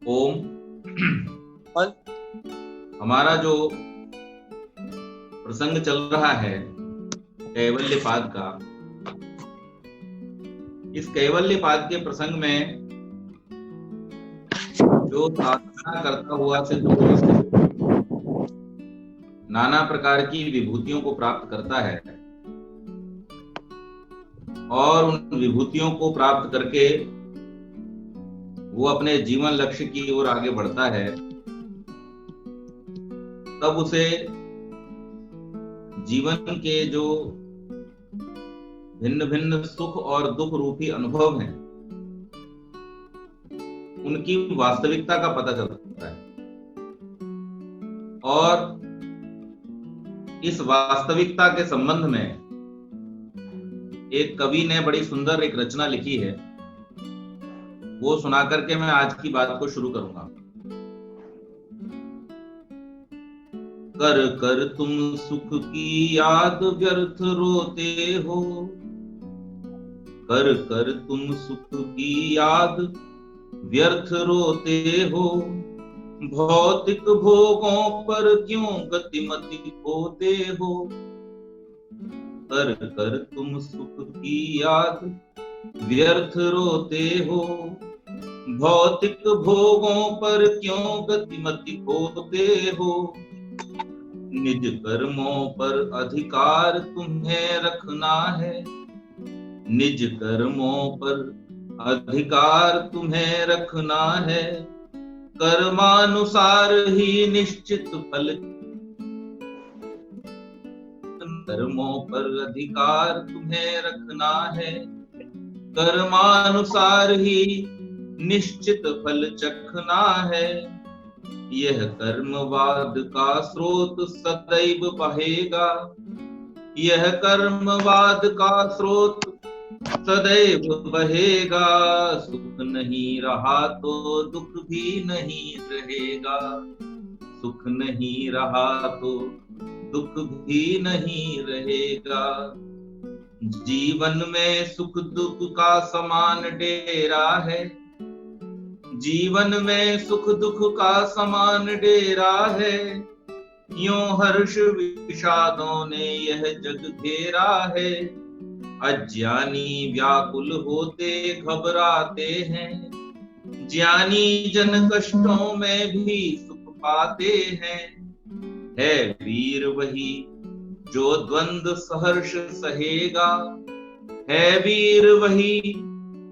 ओम। और हमारा जो प्रसंग चल रहा है कैवल्यपाद का, इस कैवल्यपाद के प्रसंग में जो साधना करता हुआ सिद्ध पुरुष नाना प्रकार की विभूतियों को प्राप्त करता है और उन विभूतियों को प्राप्त करके वो अपने जीवन लक्ष्य की ओर आगे बढ़ता है, तब उसे जीवन के जो भिन्न भिन्न सुख और दुख रूपी अनुभव हैं उनकी वास्तविकता का पता चलता है। और इस वास्तविकता के संबंध में एक कवि ने बड़ी सुंदर एक रचना लिखी है, वो सुना करके मैं आज की बात को शुरू करूंगा। कर कर तुम सुख की याद व्यर्थ रोते हो, कर कर तुम सुख की याद व्यर्थ रोते हो, भौतिक भोगों पर क्यों गतिमति खोते हो। कर कर तुम सुख की याद व्यर्थ रोते हो, भौतिक भोगों पर क्यों गतिमति खोते हो। निज कर्मों पर अधिकार तुम्हें रखना है, निज कर्मों पर अधिकार तुम्हें रखना है, कर्मानुसार ही निश्चित फल। कर्मों पर अधिकार तुम्हें रखना है, कर्मानुसार ही निश्चित फल चखना है। यह कर्मवाद का स्रोत सदैव बहेगा, यह कर्मवाद का स्रोत सदैव बहेगा। सुख नहीं रहा तो दुख भी नहीं रहेगा, सुख नहीं रहा तो दुख भी नहीं रहेगा। जीवन में सुख दुख का समान डेरा है, जीवन में सुख दुख का समान डेरा है। यूं हर्ष विषादों ने यह जग घेरा है, अज्ञानी व्याकुल होते घबराते हैं, ज्ञानी जन कष्टों में भी सुख पाते हैं। है वीर वही जो द्वंद्व सहर्ष सहेगा, है वीर वही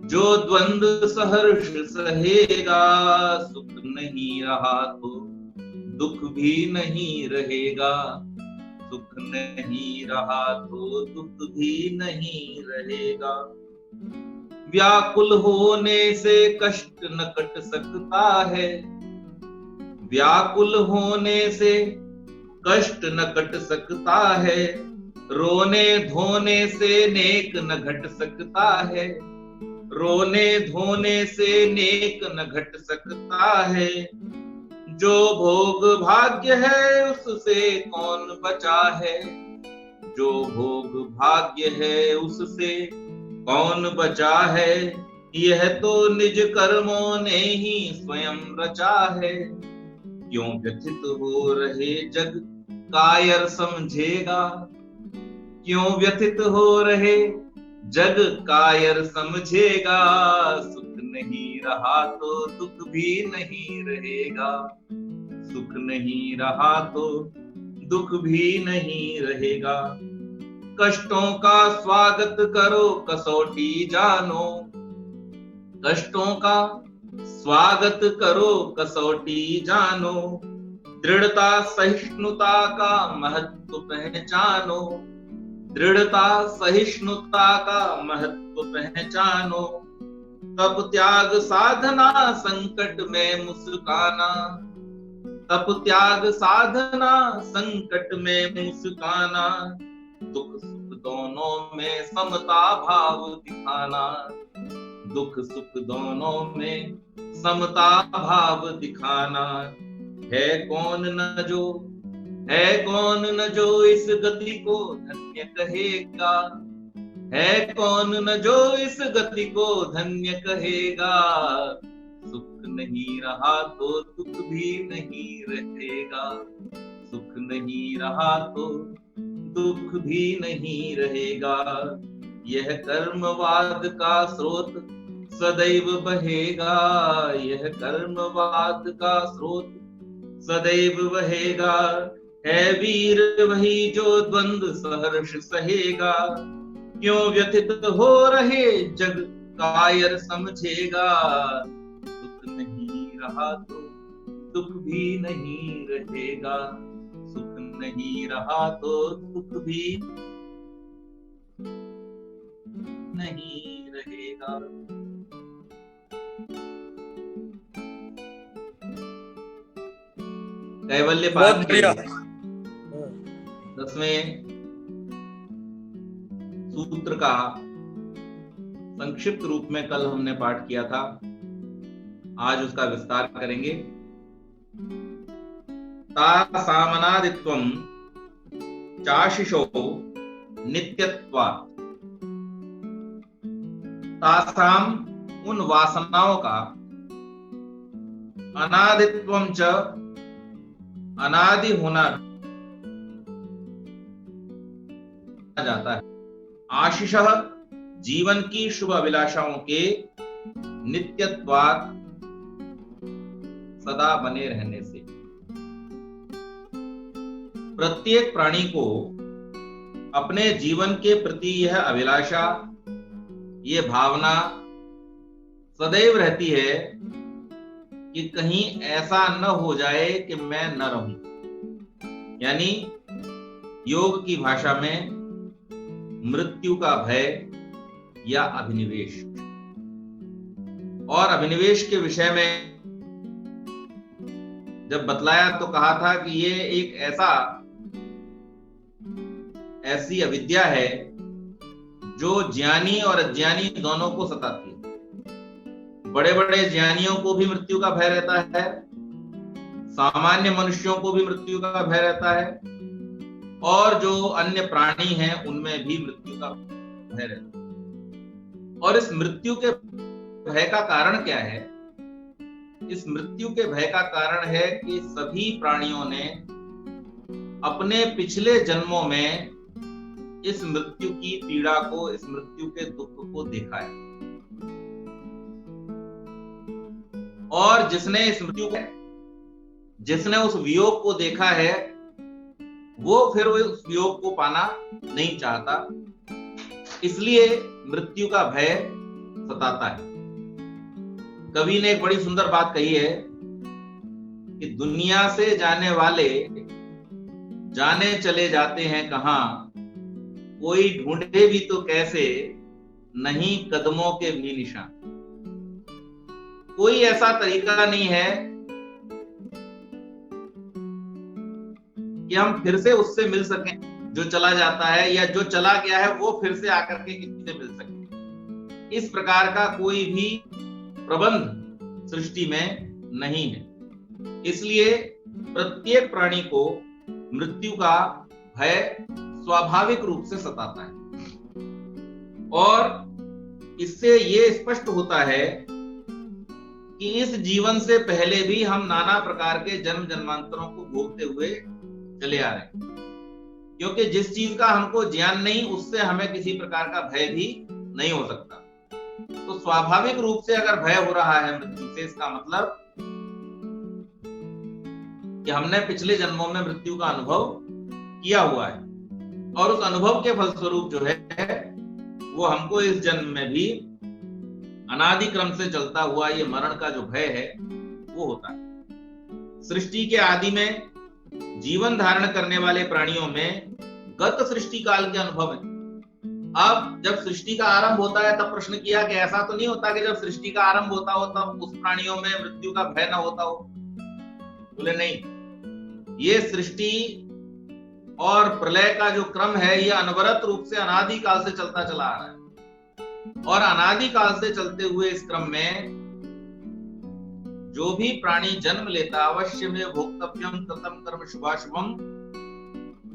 जो द्वंद्व सहर्ष सहेगा। सुख नहीं रहा तो दुख भी नहीं रहेगा, सुख नहीं रहा तो दुख भी नहीं रहेगा। व्याकुल होने से कष्ट न कट सकता है, व्याकुल होने से कष्ट न कट सकता है। रोने धोने से नेक न घट सकता है, रोने धोने से नेक न घट सकता है। जो भोग भाग्य है उससे कौन बचा है, जो भोग भाग्य है उससे कौन बचा है। यह तो निज कर्मों ने ही स्वयं रचा है। क्यों व्यथित हो रहे जग कायर समझेगा, क्यों व्यथित हो रहे जग कायर समझेगा। सुख नहीं रहा तो दुख भी नहीं रहेगा, सुख नहीं रहा तो दुख भी नहीं रहेगा। कष्टों का स्वागत करो कसौटी जानो, कष्टों का स्वागत करो कसौटी जानो। दृढ़ता सहिष्णुता का महत्व पहचानो, दृढ़ता सहिष्णुता का महत्व पहचानो। तप त्याग साधना संकट में मुस्काना, तप त्याग साधना संकट में मुस्काना। दुख सुख दोनों में समता भाव दिखाना, दुख सुख दोनों में समता भाव दिखाना। है कौन न जो इस गति को धन्य कहेगा, है कौन न जो इस गति को धन्य कहेगा। सुख नहीं रहा तो दुख भी नहीं रहेगा, सुख नहीं रहा तो दुख भी नहीं रहेगा। यह कर्मवाद का स्रोत सदैव बहेगा, यह कर्मवाद का स्रोत सदैव बहेगा। है वीर वही जो द्वंद्व सहर्ष सहेगा, क्यों व्यथित हो रहे जग कायर समझेगा। सुख नहीं रहा तो दुख भी नहीं रहेगा, सुख नहीं रहा तो दुख भी नहीं रहेगा। कैवल्य पाठ के 10वें सूत्र का संक्षिप्त रूप में कल हमने पाठ किया था, आज उसका विस्तार करेंगे। तासामनादित्वं चाशिषो नित्यत्वात्, तासाम उन वासनाओं का, अनादित्वं च अनादि होना जाता है, आशीषः जीवन की शुभ अभिलाषाओं के, नित्यत्वात् सदा बने रहने से। प्रत्येक प्राणी को अपने जीवन के प्रति यह अभिलाषा, ये भावना सदैव रहती है कि कहीं ऐसा न हो जाए कि मैं न रहूं। यानी योग की भाषा में मृत्यु का भय या अभिनिवेश। और अभिनिवेश के विषय में जब बतलाया तो कहा था कि ये एक ऐसी अविद्या है जो ज्ञानी और अज्ञानी दोनों को सताती है। बड़े बड़े ज्ञानियों को भी मृत्यु का भय रहता है, सामान्य मनुष्यों को भी मृत्यु का भय रहता है, और जो अन्य प्राणी हैं उनमें भी मृत्यु का भय रहता है। और इस मृत्यु के भय का कारण क्या है? इस मृत्यु के भय का कारण है कि सभी प्राणियों ने अपने पिछले जन्मों में इस मृत्यु की पीड़ा को, इस मृत्यु के दुख को देखा है। और जिसने उस वियोग को देखा है, वो फिर उस वियोग को पाना नहीं चाहता, इसलिए मृत्यु का भय सताता है। कवि ने एक बड़ी सुंदर बात कही है कि दुनिया से जाने वाले जाने चले जाते हैं कहां, कोई ढूंढे भी तो कैसे, नहीं कदमों के भी निशान। कोई ऐसा तरीका नहीं है कि हम फिर से उससे मिल सकें जो चला जाता है, या जो चला गया है वो फिर से आकर के किसी से मिल सके। इस प्रकार का कोई भी प्रबंध सृष्टि में नहीं है। इसलिए प्रत्येक प्राणी को मृत्यु का भय स्वाभाविक रूप से सताता है। और इससे ये स्पष्ट होता है कि इस जीवन से पहले भी हम नाना प्रकार के जन्म जन्मांतरों को भोगते हुए चले आ रहे हैं, क्योंकि जिस चीज का हमको ज्ञान नहीं, उससे हमें किसी प्रकार का भय भी नहीं हो सकता। तो स्वाभाविक रूप से अगर भय हो रहा है मृत्यु से, इसका मतलब कि हमने पिछले जन्मों में मृत्यु का अनुभव किया हुआ है, और उस अनुभव के फलस्वरूप जो है वो हमको इस जन्म में भी अनादि क्रम से चलता हुआ ये मरण का जो भय है वो होता है। सृष्टि के आदि में जीवन धारण करने वाले प्राणियों में गत सृष्टि काल के अनुभव है। अब जब सृष्टि का आरंभ होता है तब प्रश्न किया कि ऐसा तो नहीं होता कि जब सृष्टि का आरंभ होता हो तब उस प्राणियों में मृत्यु का भय ना होता हो? बोले नहीं, ये सृष्टि और प्रलय का जो क्रम है ये अनवरत रूप से अनादि काल से चलता चला आ रहा है, और अनादि काल से चलते हुए इस क्रम में जो भी प्राणी जन्म लेता, अवश्य में भोक्तव्यम कृतं कर्म शुभाशुभम,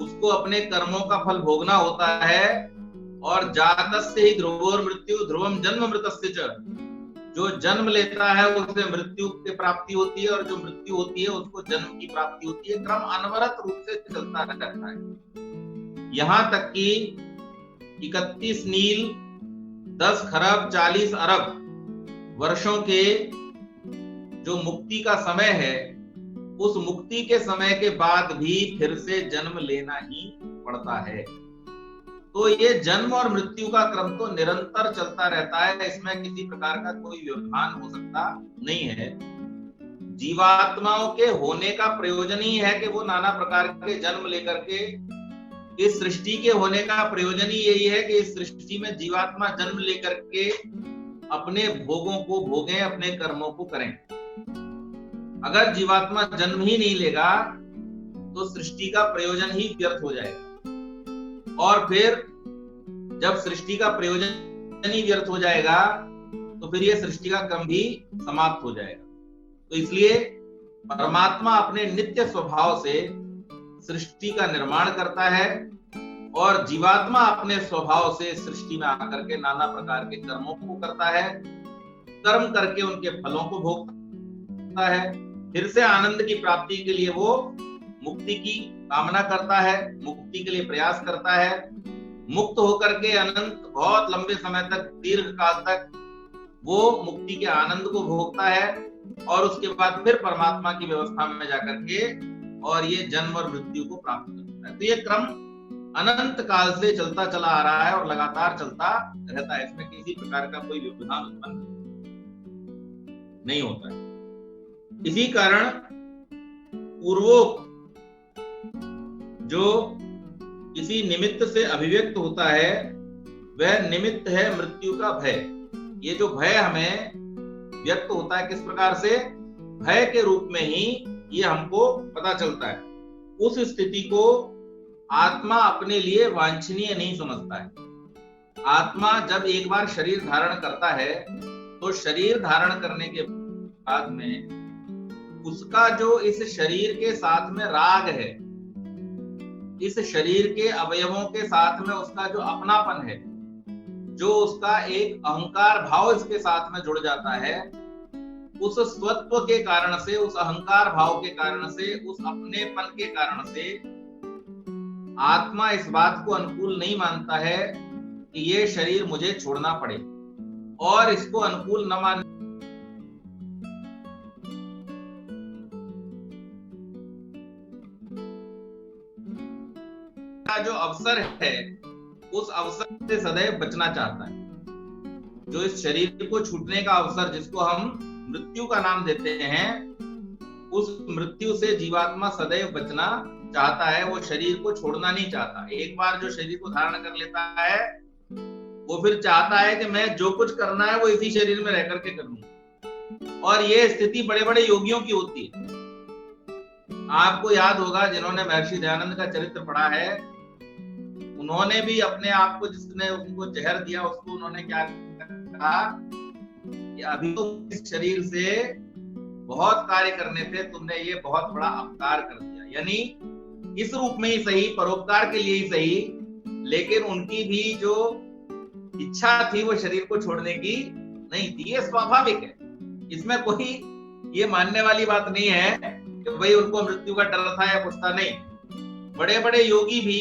उसको अपने कर्मों का फल भोगना होता है। और जातस्य ही ध्रुवोर मृत्यु ध्रुवम जन्म मृतस्य च, जो जन्म लेता है उसे मृत्यु की प्राप्ति होती है, और जो मृत्यु होती है उसको जन्म की प्राप्ति होती है। क्रम अनवरत रूप से चलता रहता है, यहां तक कि 31 नील 10 खरब 40 अरब वर्षों के जो मुक्ति का समय है, उस मुक्ति के समय के बाद भी फिर से जन्म लेना ही पड़ता है। तो ये जन्म और मृत्यु का क्रम तो निरंतर चलता रहता है, इसमें किसी प्रकार का कोई व्यवधान हो सकता नहीं है। जीवात्माओं के होने का प्रयोजन ही है कि वो नाना प्रकार के जन्म लेकर के, इस सृष्टि के होने का प्रयोजन ही यही है कि इस सृष्टि में जीवात्मा जन्म लेकर के अपने भोगों को भोगें, अपने कर्मों को करें। अगर जीवात्मा जन्म ही नहीं लेगा तो सृष्टि का प्रयोजन ही व्यर्थ हो जाएगा, और फिर जब सृष्टि का प्रयोजन ही व्यर्थ हो जाएगा तो फिर ये सृष्टि का क्रम भी समाप्त हो जाएगा। तो इसलिए परमात्मा अपने नित्य स्वभाव से सृष्टि का निर्माण करता है, और जीवात्मा अपने स्वभाव से सृष्टि में आकर के नाना प्रकार के कर्मों को करता है, कर्म करके उनके फलों को भोगता है, फिर से आनंद की प्राप्ति के लिए वो मुक्ति की कामना करता है, मुक्ति के लिए प्रयास करता है, मुक्त होकर के अनंत बहुत लंबे समय तक, दीर्घ काल तक वो मुक्ति के आनंद को भोगता है, और उसके बाद फिर परमात्मा की व्यवस्था में जाकर के और ये जन्म और मृत्यु को प्राप्त करता है। तो ये क्रम अनंत काल से चलता चला आ रहा है और लगातार चलता रहता है, इसमें किसी प्रकार का कोई व्यवधान उत्पन्न नहीं होता है। इसी कारण पूर्वोक्त जो किसी निमित्त से अभिव्यक्त होता है वह निमित्त है मृत्यु का भय। ये जो भय हमें व्यक्त होता है, किस प्रकार से? भय के रूप में ही ये हमको पता चलता है। उस स्थिति को आत्मा अपने लिए वांछनीय नहीं समझता है। आत्मा जब एक बार शरीर धारण करता है तो शरीर धारण करने के बाद में उसका जो इस शरीर के साथ में राग है, इस शरीर के अवयवों के साथ में उसका जो अपनापन है, जो उसका एक अहंकार भाव इसके साथ में जुड़ जाता है, उस स्वत्व के कारण से, उस अहंकार भाव के कारण से, उस अपनेपन के कारण से आत्मा इस बात को अनुकूल नहीं मानता है कि ये शरीर मुझे छोड़ना पड़े, और इसको अनुकूल न मान का जो अवसर है उस अवसर से सदैव बचना चाहता है। जो इस शरीर को छूटने का अवसर, जिसको हम मृत्यु का नाम देते हैं, उस मृत्यु से जीवात्मा सदैव बचना चाहता है, वो शरीर को छोड़ना नहीं चाहता। एक बार जो शरीर को धारण कर लेता है वो फिर चाहता है कि मैं जो कुछ करना है वो इसी शरीर में रह करके करूं, और ये स्थिति बड़े बड़े योगियों की होती है। आपको याद होगा, जिन्होंने महर्षि दयानंद का चरित्र पढ़ा है, उन्होंने भी अपने आप को, जिसने उनको जहर दिया उसको उन्होंने क्या कहा कि अभी तो इस शरीर से बहुत कार्य करने थे, तुमने ये बहुत बड़ा अपकार कर दिया। यानी इस रूप में ही सही, परोपकार के लिए ही सही, लेकिन उनकी भी जो इच्छा थी वो शरीर को छोड़ने की नहीं थी। ये स्वाभाविक है, इसमें कोई ये मानने वाली बात नहीं है कि भाई उनको मृत्यु का डर था या कुछ था, नहीं। बड़े बड़े योगी भी,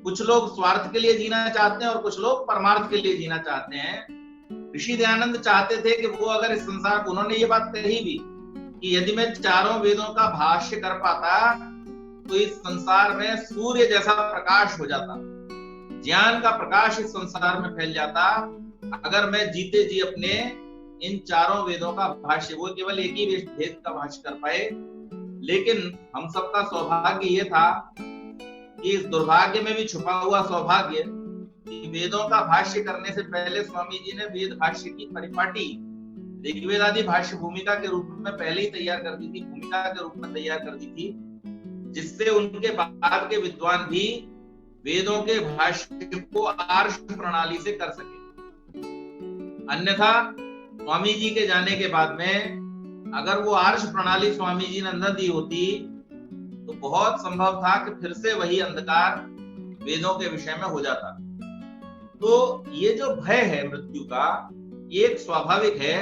कुछ लोग स्वार्थ के लिए जीना चाहते हैं और कुछ लोग परमार्थ के लिए जीना चाहते हैं। ऋषि दयानंद चाहते थे कि वो अगर इस संसार को, उन्होंने ये बात कही भी कि यदि मैं चारों वेदों का भाष्य कर पाता तो इस संसार में सूर्य जैसा प्रकाश हो जाता, ज्ञान का प्रकाश इस संसार में फैल जाता, अगर मैं जीते जी अपने इन चारों वेदों का भाष्य, वो केवल एक ही वेद का भाष्य कर पाए। लेकिन हम सबका सौभाग्य ये था कि इस दुर्भाग्य में भी छुपा हुआ सौभाग्य कि वेदों का भाष्य करने से पहले स्वामी जी ने वेद भाष्य की परिपाटी ऋग्वेद आदि भाष्य भूमिका के रूप में पहले ही तैयार कर दी थी, भूमिका के रूप में तैयार कर दी थी, जिससे उनके बाद के विद्वान भी वेदों के भाष्य को आर्ष प्रणाली से कर सके। अन्यथा स्वामी जी के जाने के बाद में अगर वो आर्ष प्रणाली स्वामी जी ने न दी होती तो बहुत संभव था कि फिर से वही अंधकार वेदों के विषय में हो जाता। तो ये जो भय है मृत्यु का, एक स्वाभाविक है,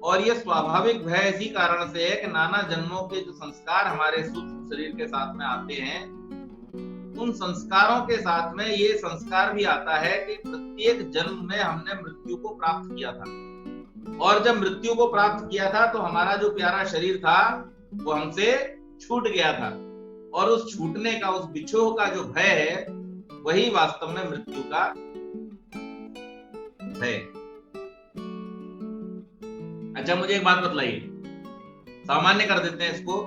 और ये स्वाभाविक भय इसी कारण से है कि नाना जन्मों के जो संस्कार हमारे सूक्ष्म शरीर के साथ में आते हैं, उन संस्कारों के साथ में ये संस्कार भी आता है कि प्रत्येक जन्म में हमने मृत्यु को प्राप्त किया था, और जब मृत्यु को प्राप्त किया था तो हमारा जो प्यारा शरीर था वो हमसे छूट गया था, और उस छूटने का, उस बिछोह का जो भय है, वही वास्तव में मृत्यु का भय। अच्छा, मुझे एक बात बतलाइए, सामान्य कर देते हैं इसको,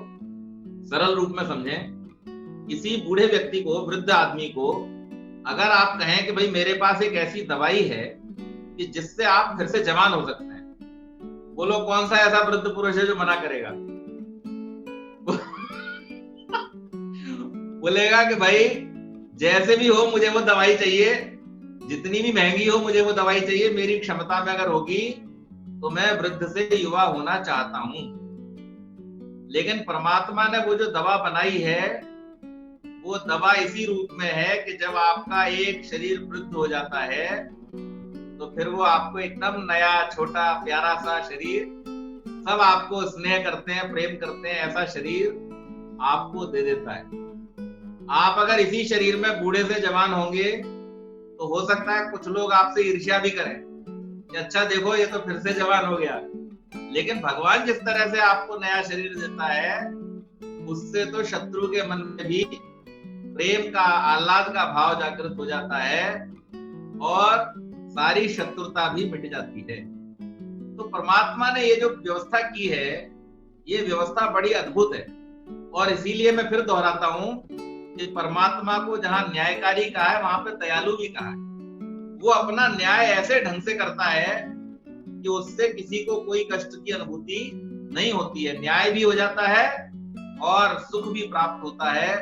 सरल रूप में समझें। किसी बूढ़े व्यक्ति को, वृद्ध आदमी को अगर आप कहें कि भाई मेरे पास एक ऐसी दवाई है कि जिससे आप फिर से जवान हो सकते हैं, बोलो कौन सा ऐसा वृद्ध पुरुष है जो मना करेगा? बोलेगा कि भाई जैसे भी हो मुझे वो दवाई चाहिए, जितनी भी महंगी हो मुझे वो दवाई चाहिए, मेरी क्षमता में अगर होगी तो मैं वृद्ध से युवा होना चाहता हूं। लेकिन परमात्मा ने वो जो दवा बनाई है, वो दवा इसी रूप में है कि जब आपका एक शरीर वृद्ध हो जाता है तो फिर वो आपको एकदम नया छोटा प्यारा सा शरीर, सब आपको स्नेह करते हैं, प्रेम करते हैं, ऐसा शरीर आपको दे देता है। आप अगर इसी शरीर में बूढ़े से जवान होंगे तो हो सकता है कुछ लोग आपसे ईर्ष्या भी करें कि अच्छा देखो ये तो फिर से जवान हो गया। लेकिन भगवान जिस तरह से आपको नया शरीर देता है, उससे तो शत्रु के मन में भी प्रेम का, आह्लाद का भाव जागृत हो जाता है और सारी शत्रुता भी मिट जाती है। तो परमात्मा ने ये जो व्यवस्था की है, ये व्यवस्था बड़ी अद्भुत है। और इसीलिए मैं फिर दोहराता हूं कि परमात्मा को जहां न्यायकारी कहा है, वहां पे दयालु भी कहा है। वो अपना न्याय ऐसे ढंग से करता है कि उससे किसी को कोई कष्ट की अनुभूति नहीं होती है, न्याय भी हो जाता है और सुख भी प्राप्त होता है,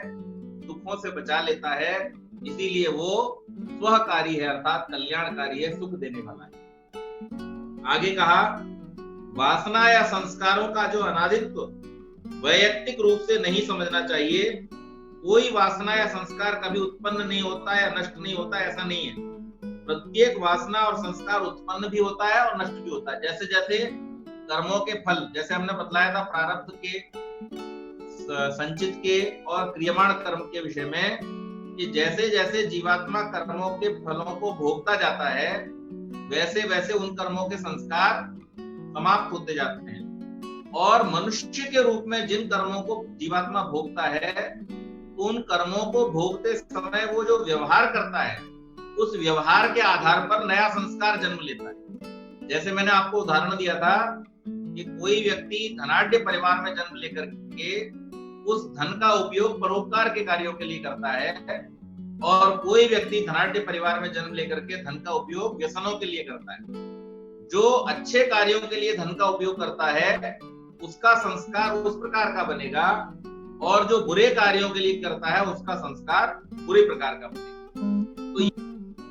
दुखों से बचा लेता है। इसीलिए वो स्वकारी है, अर्थात कल्याणकारी है, सुख देने वाला है। आगे कहा, वासना या संस्कारों का जो अनादित्व वैयक्तिक रूप से नहीं समझना चाहिए। कोई वासना या संस्कार कभी उत्पन्न नहीं होता या नष्ट नहीं होता, ऐसा नहीं है। प्रत्येक वासना और संस्कार उत्पन्न भी होता है और नष्ट भी होता है। जैसे जैसे कर्मों के फल, जैसे हमने बतलाया था प्रारब्ध के, संचित के और क्रियमाण कर्म के विषय में, कि जैसे जैसे जीवात्मा कर्मों के फलों को भोगता जाता है, वैसे वैसे उन कर्मों के संस्कार समाप्त होते जाते हैं। और मनुष्य के रूप में जिन कर्मों को जीवात्मा भोगता है, उन कर्मों को भोगते समय वो जो व्यवहार करता है, उस व्यवहार के आधार पर नया संस्कार जन्म लेता है। जैसे मैंने आपको उदाहरण दिया था कि कोई व्यक्ति धनाढ्य परिवार में जन्म लेकर के उस धन का उपयोग परोपकार के कार्यों के लिए करता है, और कोई व्यक्ति धनाढ्य परिवार में जन्म लेकर के धन का उपयोग व्यसनों के लिए करता है। जो अच्छे कार्यों के लिए धन का उपयोग करता है, उसका संस्कार उस प्रकार का बनेगा, और जो बुरे कार्यों के लिए करता है, उसका संस्कार बुरे प्रकार का बनेगा।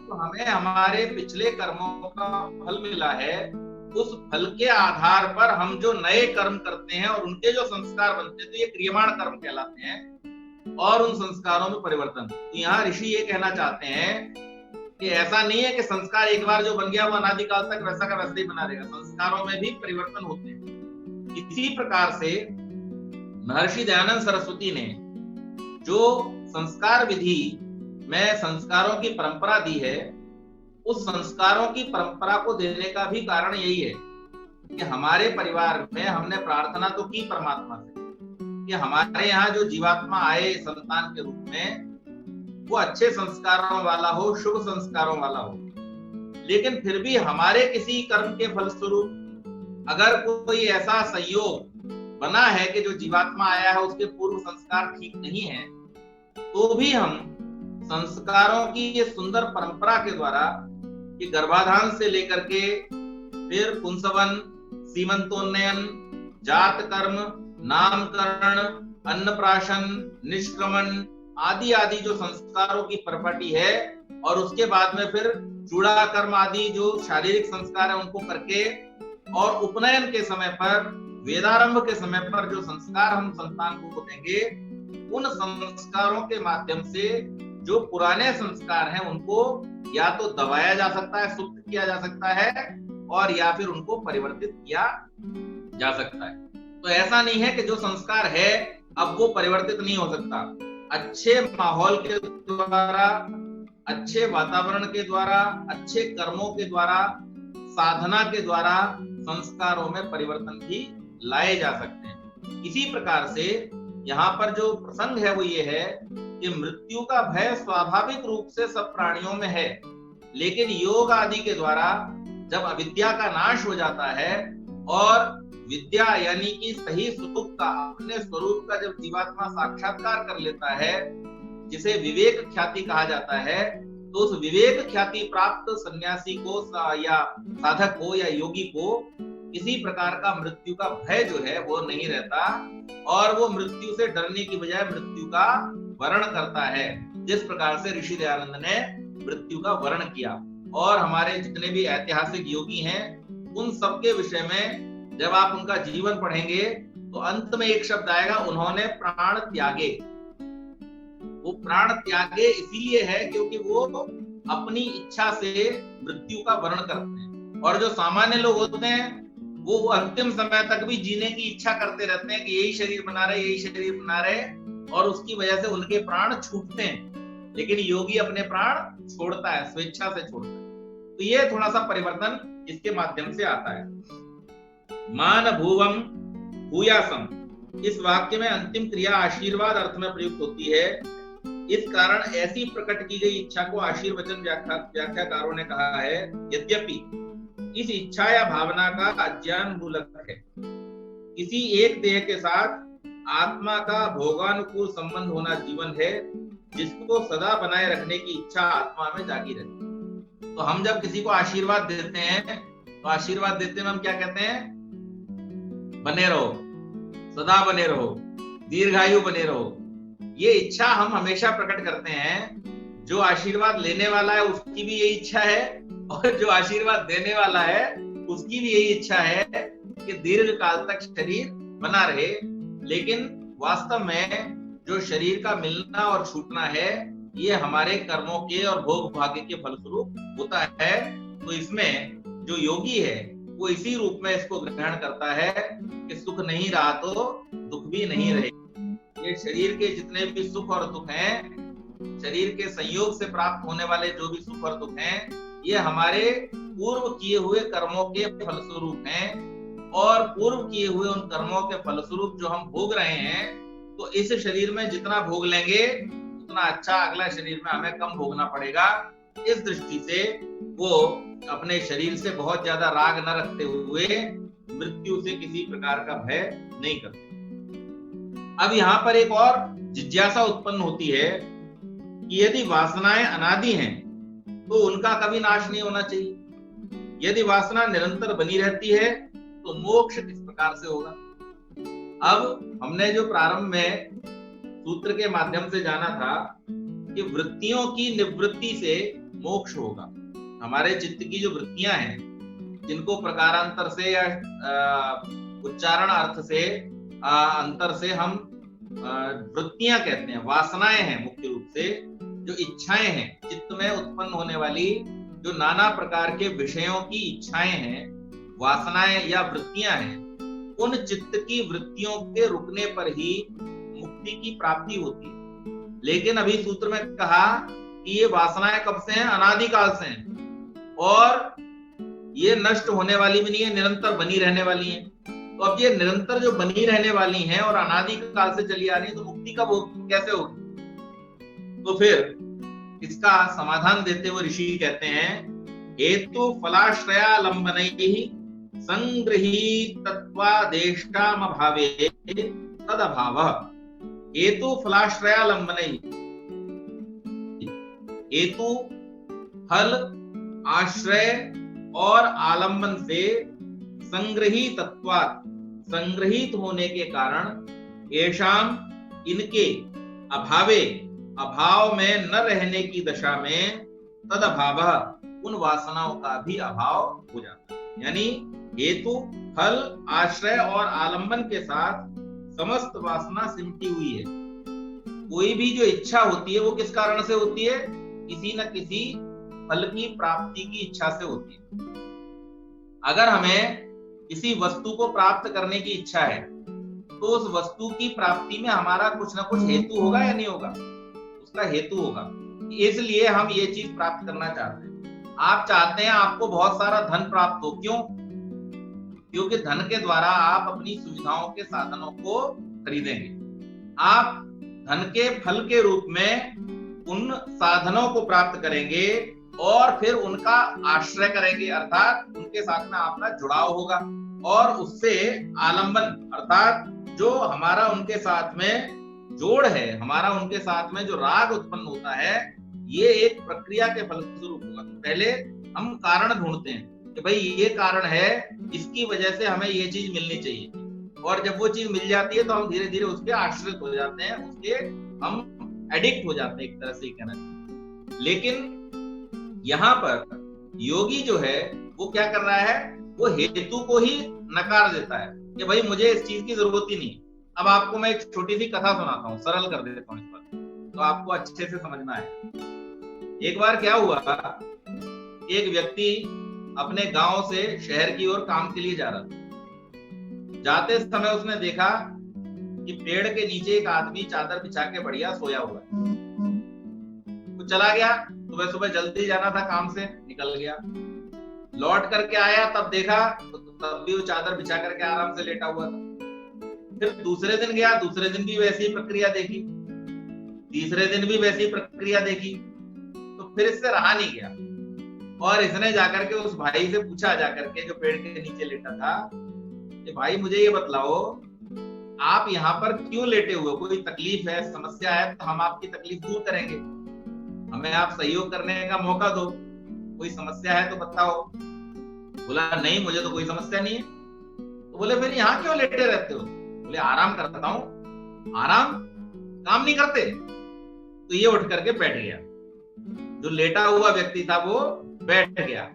तो हमें हमारे पिछले कर्मों का फल मिला है, उस फल के आधार पर हम जो नए कर्म करते हैं और उनके जो संस्कार बनते हैं, तो ये क्रियमाण कर्म कहलाते हैं, और उन संस्कारों में परिवर्तन। तो यहाँ ऋषि ये कहना चाहते हैं कि ऐसा नहीं है कि संस्कार एक बार जो बन गया वो अनादिकाल तक वैसा का वैसा ही बना रहेगा, संस्कारों में भी परिवर्तन होते हैं। इसी प्रकार से महर्षि दयानंद सरस्वती ने जो संस्कार विधि में संस्कारों की परंपरा दी है, उस संस्कारों की परंपरा को देने का भी कारण यही है कि हमारे परिवार में हमने प्रार्थना तो की परमात्मा से कि हमारे यहाँ जो जीवात्मा आए संतान के रूप में, वो अच्छे संस्कारों वाला हो, शुभ संस्कारों वाला हो। लेकिन फिर भी हमारे किसी कर्म के फलस्वरूप अगर कोई ऐसा संयोग बना है कि जो जीवात्मा आया है उसके पूर्व संस्कार ठीक नहीं है, तो भी हम संस्कारों की ये सुंदर परंपरा के द्वारा, कि गर्भाधान से लेकर के फिर पुंसवन, सीमंतोन्नयन, जात कर्म, नामकरण, अन्नप्राशन, निष्क्रमण आदि आदि जो संस्कारों की परपटी है, और उसके बाद में फिर चूड़ा कर्म आदि जो शारीरिक संस्कार है उनको करके, और उपनयन के समय पर, वेदारंभ के समय पर जो संस्कार हम संतान को देंगे, उन संस्कारों के माध्यम से जो पुराने संस्कार हैं उनको या तो दबाया जा सकता है, सुप्त किया जा सकता है, और या फिर उनको परिवर्तित किया जा सकता है। तो ऐसा नहीं है कि जो संस्कार है अब वो परिवर्तित नहीं हो सकता। अच्छे माहौल के द्वारा, अच्छे वातावरण के द्वारा, अच्छे कर्मों के द्वारा, साधना के द्वारा संस्कारों में परिवर्तन भी लाए जा सकते हैं। इसी प्रकार से यहाँ पर जो प्रसंग है वो ये है कि मृत्यु का भय स्वाभाविक रूप से सब प्राणियों में है, लेकिन योग आदि के द्वारा जब अविद्या का नाश हो जाता है और विद्या यानी कि सही स्वरूप का, अपने स्वरूप का जब जीवात्मा साक्षात्कार कर लेता है, जिसे विवेक ख्याति कहा जाता है, तो उस विवेक ख्याति प्राप्त सन्यासी को या साधक को या योगी को किसी प्रकार का मृत्यु का भय जो है वो नहीं रहता और वो मृत्यु से डरने की बजाय मृत्यु का वर्ण करता है, जिस प्रकार से ऋषि दयानंद ने मृत्यु का वर्ण किया। और हमारे जितने भी ऐतिहासिक योगी हैं उन सबके विषय में जब आप उनका जीवन पढ़ेंगे तो अंत में एक शब्द आएगा, उन्होंने प्राण त्यागे। वो प्राण त्यागे इसीलिए है क्योंकि वो अपनी इच्छा से मृत्यु का वर्ण करते हैं। और जो सामान्य लोग होते हैं वो अंतिम समय तक भी जीने की इच्छा करते रहते हैं कि यही शरीर बना रहे, यही शरीर बना रहे, और उसकी वजह से उनके प्राण छूटते हैं। लेकिन योगी अपने प्राण छोड़ता है, स्वेच्छा से छोड़ता है। तो ये थोड़ा सा परिवर्तन इसके माध्यम से आता है। मान भुवम भूयासम, इस वाक्य में अंतिम क्रिया आशीर्वाद अर्थ में प्रयुक्त होती है। इस कारण ऐसी प्रकट की गई इच्छा को आशीर्वचन व्याख्याकारों ने कहा है। यद्यपि इस इच्छा या भावना का अज्ञान मूलक है। किसी एक देह के साथ आत्मा का भोगानुकूल संबंध होना जीवन है, जिसको सदा बनाए रखने की इच्छा आत्मा में जागी रहती है। तो हम जब किसी को आशीर्वाद देते हैं तो आशीर्वाद देते में हम क्या कहते हैं? बने रहो, सदा बने रहो, दीर्घायु बने रहो। ये इच्छा हम हमेशा प्रकट करते हैं। जो आशीर्वाद लेने वाला है उसकी भी यही इच्छा है और जो आशीर्वाद देने वाला है उसकी भी यही इच्छा है कि दीर्घ काल तक शरीर बना रहे। लेकिन वास्तव में जो शरीर का मिलना और छूटना है ये हमारे कर्मों के और भोग भाग्य के फलस्वरूप होता है। तो इसमें जो योगी है वो इसी रूप में इसको ग्रहण करता है कि सुख नहीं रहा तो दुख भी नहीं रहे। ये शरीर के जितने भी सुख और दुख हैं, शरीर के संयोग से प्राप्त होने वाले जो भी सुख और दुख हैं, ये हमारे पूर्व किए हुए कर्मों के फलस्वरूप हैं। और पूर्व किए हुए उन कर्मों के फलस्वरूप जो हम भोग रहे हैं, तो इस शरीर में जितना भोग लेंगे उतना अच्छा अगला शरीर में हमें कम भोगना पड़ेगा। इस दृष्टि से वो अपने शरीर से बहुत ज्यादा राग न रखते हुए मृत्यु से किसी प्रकार का भय नहीं करते। अब यहाँ पर एक और जिज्ञासा उत्पन्न होती है कि यदि वासनाएं अनादि हैं तो उनका कभी नाश नहीं होना चाहिए। यदि वासना निरंतर बनी रहती है तो मोक्ष किस प्रकार से होगा? अब हमने जो प्रारंभ में सूत्र के माध्यम से जाना था कि वृत्तियों की निवृत्ति से मोक्ष होगा। हमारे चित्त की जो वृत्तियां हैं, जिनको प्रकारांतर से या उच्चारण अर्थ से अंतर से हम वृत्तियां कहते हैं, वासनाएं हैं मुख्य रूप से, जो इच्छाएं हैं, चित्त में उत्पन्न होने वाली जो नाना प्रकार के विषयों की इच्छाएं हैं, वासनाएं या वृत्तियां हैं, उन चित्त की वृत्तियों के रुकने पर ही मुक्ति की प्राप्ति होती है। लेकिन अभी सूत्र में कहा कि ये वासनाएं कब से हैं? अनादिकाल से हैं, और ये नष्ट होने वाली भी नहीं है, निरंतर बनी रहने वाली हैं। तो अब ये निरंतर जो बनी रहने वाली हैं और अनादिकाल से चली आ रही है, तो मुक्ति कब होगी, कैसे होगी? तो फिर इसका समाधान देते हुए ऋषि कहते हैं, हेतु फलाश्रयालंबनैः संगृहीतत्वादेष्टामभावे तदभावः। हेतु फलाश्रयालंबनैः, हेतु फल आश्रय और आलंबन से संग्रहीतत्वात्, संग्रहित होने के कारण, येषाम इनके, अभावे अभाव में न रहने की दशा में, तद अभावः उन वासनाओं का भी अभाव हो जाता है। यानी हेतु फल आश्रय और आलंबन के साथ समस्त वासना सिमटी हुई है। कोई भी जो इच्छा होती है वो किस कारण से होती है? किसी न किसी फल की प्राप्ति की इच्छा से होती है। अगर हमें किसी वस्तु को प्राप्त करने की इच्छा है तो उस वस्तु की प्राप्ति में हमारा कुछ ना कुछ हेतु होगा या नहीं होगा? उसका हेतु होगा, इसलिए हम ये चीज प्राप्त करना चाहते हैं। आप चाहते हैं आपको बहुत सारा धन प्राप्त हो, क्यों? क्योंकि धन के द्वारा आप अपनी सुविधाओं के साधनों को खरीदेंगे। आप धन के फल के रूप में उन साधनों को प्राप्त करेंगे और फिर उनका आश्रय करेंगे, अर्थात उनके साथ में आपका जुड़ाव होगा और उससे आलंबन अर्थात जो हमारा उनके साथ में जोड़ है, हमारा उनके साथ में जो राग उत्पन्न होता है, ये एक प्रक्रिया के फलस्वरूप होगा। तो पहले हम कारण ढूंढते हैं कि भाई ये कारण है, इसकी वजह से हमें ये चीज मिलनी चाहिए, और जब वो चीज मिल जाती है तो हम धीरे धीरे उसके आश्रित हो जाते हैं, उसके हम एडिक्ट हो जाते हैं, एक तरह से कहना चाहिए। लेकिन यहाँ पर योगी जो है वो क्या कर रहा है, वो हेतु को ही नकार देता है कि भाई मुझे इस चीज की जरूरत ही नहीं। अब आपको मैं एक छोटी सी कथा सुनाता हूँ, सरल कर देता हूँ इस पर, तो आपको अच्छे से समझना है। एक बार क्या हुआ, एक व्यक्ति अपने गांव से शहर की ओर काम के लिए जा रहा था। जाते समय उसने देखा कि पेड़ के नीचे एक आदमी चादर बिछा के बढ़िया सोया हुआ है। वो चला गया, सुबह सुबह जल्दी जाना था काम से, निकल गया। लौट करके आया, तब देखा तो तब भी वो चादर बिछा करके आराम से लेटा हुआ था। फिर दूसरे दिन गया, दूसरे दिन भी वैसी प्रक्रिया देखी, तीसरे दिन भी वैसी प्रक्रिया देखी, तो फिर इससे रहा नहीं गया और इसने जाकर के उस भाई से पूछा, जाकर के जो पेड़ के नीचे लेटा था, कि भाई मुझे ये बतलाओ आप यहाँ पर क्यों लेटे हुए, कोई तकलीफ है, समस्या है तो हम आपकी तकलीफ दूर करेंगे, हमें आप सहयोग करने का मौका दो, कोई समस्या है तो बताओ। बोला नहीं मुझे तो कोई समस्या नहीं है। तो बोले फिर यहाँ क्यों लेटे रहते हो? बोले आराम करता हूँ। आराम? काम नहीं करते? तो ये उठ करके बैठ गया। जो लेटा हुआ व्यक्ति था वो बैठ गया।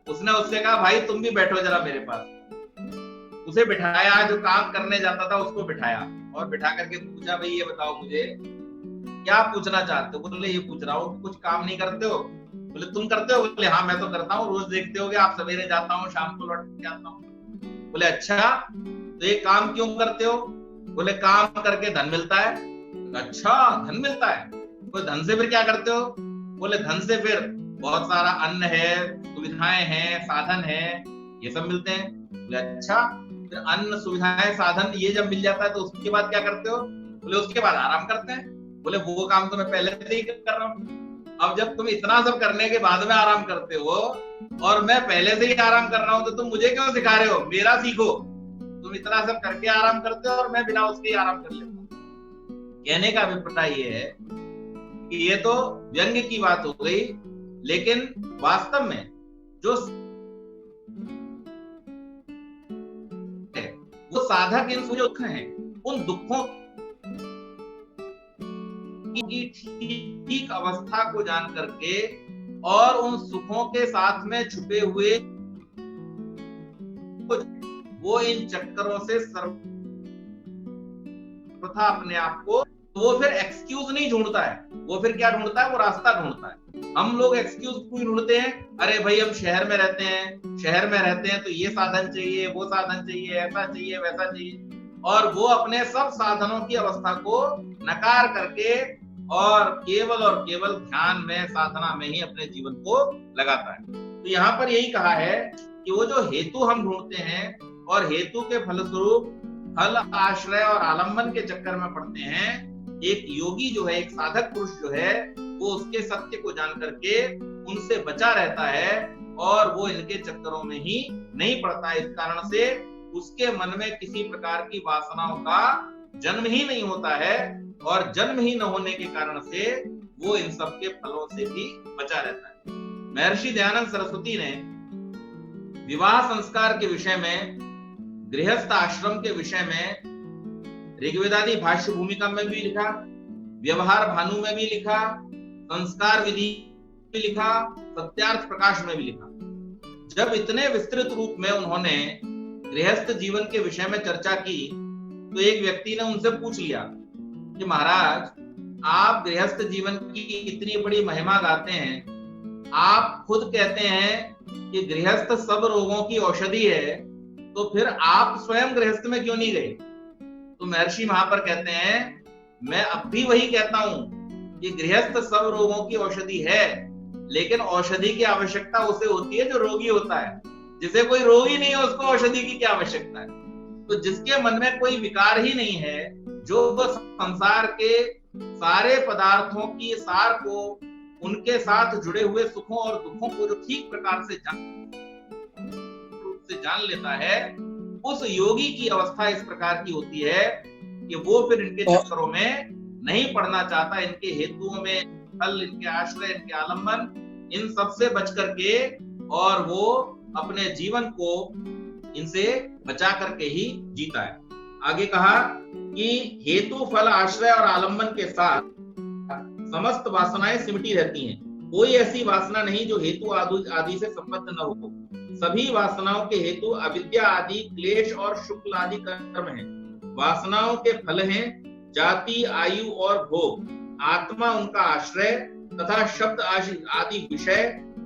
उसने उससे कहा भाई तुम भी बैठो जरा मेरे पास। उसे बिठाया, जो काम करने जाता था उसको बिठाया और बिठा करके पूछा भाई ये बताओ मुझे क्या पूछना चाहते हो? बोले ये पूछ रहा हूँ कुछ काम नहीं करते हो? बोले तुम करते हो? बोले हाँ मैं तो करता हूँ, रोज देखते होगे आप, सवेरे जाता हूँ शाम को लौट के आता हूँ। बोले अच्छा तो ये काम क्यों करते हो? बोले काम करके धन मिलता है। अच्छा धन मिलता है, तो धन से फिर क्या करते हो? बोले धन से फिर बहुत सारा अन्न है, सुविधाएं हैं, साधन है, ये सब मिलते हैं। बोले अच्छा फिर अन्न सुविधाएं साधन ये जब मिल जाता है तो उसके बाद क्या करते हो? बोले उसके बाद आराम करते हैं। बोले वो काम तो मैं पहले से ही कर रहा हूँ। अब जब तुम इतना सब करने के बाद में आराम करते हो और मैं पहले से ही आराम कर रहा हूँ, तो तुम मुझे क्यों सिखा रहे हो? मेरा सीखो। तुम इतना सब करके आराम करते हो और मैं बिना उसके ही आराम कर लेता हूँ। कहने का अभिप्राय ये है कि ये तो व्यंग्य की बात हो गई, लेकिन वास्तव में जो वो साधक इन दुख हैं, उन दुखों की ठीक अवस्था को जान करके और उन सुखों के साथ में छुपे हुए वो इन चक्करों से सर्वथा अपने आप को, वो फिर एक्सक्यूज नहीं ढूंढता है, वो फिर क्या ढूंढता है? वो रास्ता ढूंढता है। हम लोग एक्सक्यूज क्यों ढूंढते हैं? अरे भाई हम शहर में रहते हैं तो ये साधन चाहिए, वो साधन चाहिए, ऐसा चाहिए, वैसा चाहिए, और वो अपने सब साधनों की अवस्था को नकार करके और केवल ध्यान में, साधना में ही अपने जीवन को लगाता है। तो यहाँ पर यही कहा है कि वो जो हेतु हम ढूंढते हैं और हेतु के फलस्वरूप फल, आश्रय और आलंबन के चक्कर में पड़ते हैं, एक योगी जो है, एक साधक पुरुष जो है, वो उसके सत्य को जान करके उनसे बचा रहता है और वो इनके चक्करों में ही नहीं पड़ता। इस कारण से उसके मन में किसी प्रकार की वासनाओं का जन्म ही नहीं होता है और जन्म ही न होने के कारण से वो इन सब के फलों से भी बचा रहता है। महर्षि दयानंद सरस्वती ने विवाह संस्कार के विषय में, गृहस्थ आश्रम के विषय में ऋग्वेदादि भाष्य भूमिका में भी लिखा, व्यवहार भानु में भी लिखा, संस्कार विधि भी लिखा, सत्यार्थ प्रकाश में भी लिखा। जब इतने विस्तृत रूप में उन्होंने गृहस्थ जीवन के विषय में चर्चा की तो एक व्यक्ति ने उनसे पूछ लिया कि महाराज आप गृहस्थ जीवन की इतनी बड़ी महिमा गाते हैं, आप खुद कहते हैं कि गृहस्थ सब रोगों की औषधि है, तो फिर आप स्वयं गृहस्थ में क्यों नहीं गए? तो महर्षि महापर कहते हैं, मैं अब भी वही कहता हूं कि गृहस्थ सब रोगों की औषधि है, लेकिन औषधि की आवश्यकता उसे होती है जो रोगी होता है। जिसे कोई रोग ही नहीं है उसको औषधि की क्या आवश्यकता है? तो जिसके मन में कोई विकार ही नहीं है, जो संसार के सारे पदार्थों की सार को, उनके साथ जुड़े हुए सुखों और दुखों को जो ठीक प्रकार से जान लेता है, उस योगी की अवस्था इस प्रकार की होती है कि वो फिर इनके चक्करों में नहीं पड़ना चाहता। इनके हेतुओं में फल, इनके आश्रय, इनके आलंबन, इन सब से बच करके, और वो अपने जीवन को इनसे बचा करके ही जीता है। आगे कहा कि हेतु, फल, आश्रय और आलंबन के साथ समस्त वासनाएं सिमटी रहती हैं। कोई ऐसी वासना नहीं जो हेतु आदि से संबद्ध न हो। सभी वासनाओं के हेतु अविद्या आदि क्लेश और शुक्ल आदि कर्म हैं। वासनाओं के फल हैं जाति, आयु और भोग। आत्मा उनका आश्रय तथा शब्द आदि विषय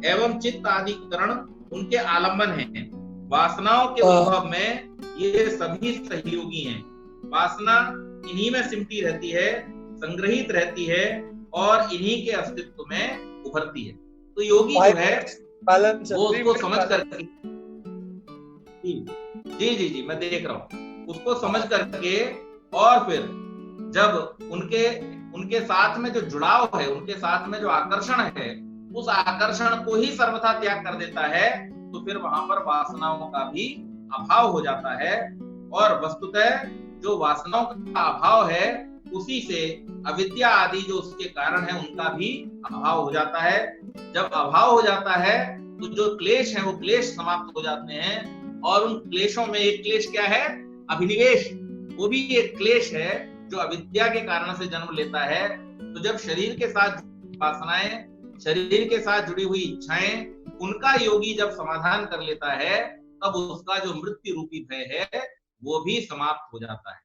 एवं चित्त आदि करण उनके आलंबन हैं। वासनाओं के उद्भव में ये सभी सहयोगी हैं। वासना इन्हीं में सिमटी रहती है, संग्रहित रहती है और इन्हीं के अस्तित्व में उभरती है। तो योगी जो है वो उसको समझ करके, जी मैं देख रहा हूँ, उसको समझ करके, और फिर जब उनके साथ में जो जुड़ाव है, उनके साथ में जो आकर्षण है, उस आकर्षण को ही सर्वथा त्याग कर देता है, तो फिर वहां पर वासनाओं का भी अभाव हो जाता है। और वस्तुतः जो वासनाओं का अभाव है, उसी से अविद्या आदि जो उसके कारण है उनका भी अभाव हो जाता है। जब अभाव हो जाता है तो जो क्लेश है वो क्लेश समाप्त हो जाते हैं। और उन क्लेशों में एक क्लेश क्या है? अभिनिवेश। वो भी एक क्लेश है जो अविद्या के कारण से जन्म लेता है। तो जब शरीर के साथ वासनाएं, शरीर के साथ जुड़ी हुई इच्छाएं, उनका योगी जब समाधान कर लेता है, तब उसका जो मृत्यु रूपी भय है वो भी समाप्त हो जाता है।